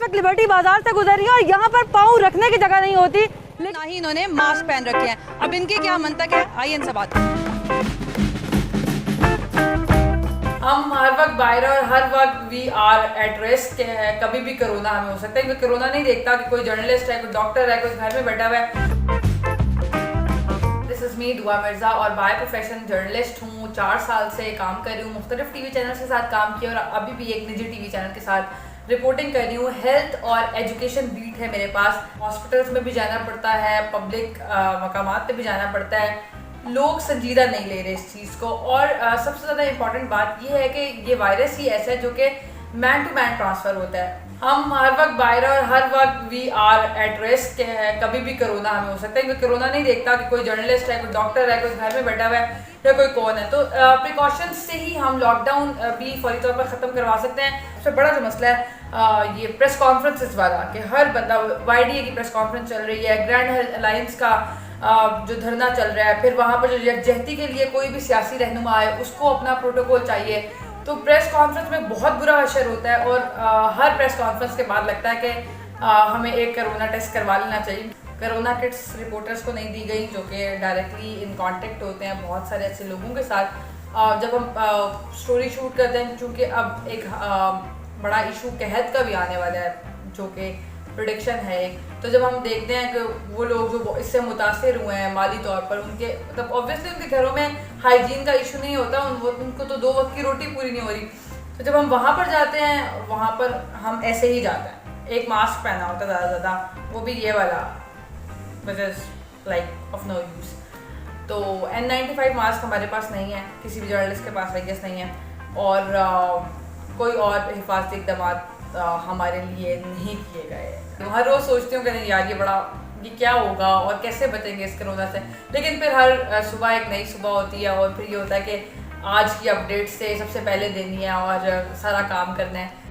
इस वक्त लिबर्टी बाजार से गुजर रही है और यहाँ पर पाँव रखने की जगह नहीं होती, ना ही इन्होंने मास्क पहन रखे हैं। अब इनकी क्या मंतक है, आइए इनसे बात करें। हम हर वक्त बाहर और हर वक्त वी आर एट रिस्क। कभी भी कोरोना हमें हो सकता है, क्योंकि कोरोना नहीं देखता कि कोई जर्नलिस्ट है, कोई डॉक्टर है, कोई घर में बैठा हुआ है। दिस इज़ मी दुआ मिर्ज़ा और बाय प्रोफेशन जर्नलिस्ट हूँ। 4 साल से काम कर रही हूँ, मुख्तलिफ टीवी चैनल के साथ काम किया और अभी भी एक निजी टीवी चैनल के साथ रिपोर्टिंग कर रही हूँ। हेल्थ और एजुकेशन बीट है मेरे पास। हॉस्पिटल्स में भी जाना पड़ता है, पब्लिक मकामात पे भी जाना पड़ता है। लोग संजीदा नहीं ले रहे इस चीज़ को, और सबसे ज़्यादा इम्पॉर्टेंट बात यह है कि ये वायरस ही ऐसा है जो कि मैन टू मैन ट्रांसफ़र होता है। हम हर वक्त बाहर और हर वक्त वी आर एट रिस्क। कभी भी कोरोना हमें हो सकता है, क्योंकि कोरोना नहीं देखता कि कोई जर्नलिस्ट है, कोई डॉक्टर है, कोई घर में बैठा हुआ है या कोई कौन है। तो प्रिकॉशंस से ही हम लॉकडाउन भी फौरी तौर पर ख़त्म करवा सकते हैं। सबसे बड़ा जो मसला है ये प्रेस कॉन्फ्रेंसेस वाला, कि हर बंदा YDA की प्रेस कॉन्फ्रेंस चल रही है, ग्रैंड हेल्थ अलायंस का जो धरना चल रहा है, फिर वहाँ पर जो यकजहती के लिए कोई भी सियासी रहनुमा है उसको अपना प्रोटोकॉल चाहिए। तो प्रेस कॉन्फ्रेंस में बहुत बुरा असर होता है और हर प्रेस कॉन्फ्रेंस के बाद लगता है कि हमें एक कोरोना टेस्ट करवा लेना चाहिए। कोरोना किट्स रिपोर्टर्स को नहीं दी गई, जो कि डायरेक्टली इन कांटेक्ट होते हैं बहुत सारे ऐसे लोगों के साथ। जब हम स्टोरी शूट करते हैं, चूँकि अब एक बड़ा इशू कहत का भी आने वाला है, जो कि प्रेडिक्शन है एक, तो जब हम देखते हैं कि वो लोग जो इससे मुतासिर हुए हैं माली तौर पर, उनके मतलब ऑब्वियसली उनके घरों में हाइजीन का इशू नहीं होता, उनको तो 2 वक्त की रोटी पूरी नहीं हो रही। तो जब हम वहाँ पर जाते हैं, वहाँ पर हम ऐसे ही जाते हैं, एक मास्क पहना होता है ज़्यादा, वो भी ये वाला, which is like of no use. तो N95 मास्क हमारे पास नहीं है, किसी भी जर्नलिस्ट के पास आई गेस नहीं है, और कोई और हिफाजती इक़दाम हमारे लिए नहीं किए गए। हर रोज़ सोचती हूँ कि नहीं यार ये क्या होगा और कैसे बचेंगे इस कोरोना से, लेकिन फिर हर सुबह एक नई सुबह होती है और फिर ये होता है कि आज की अपडेट से सबसे पहले देनी है और सारा काम करना है।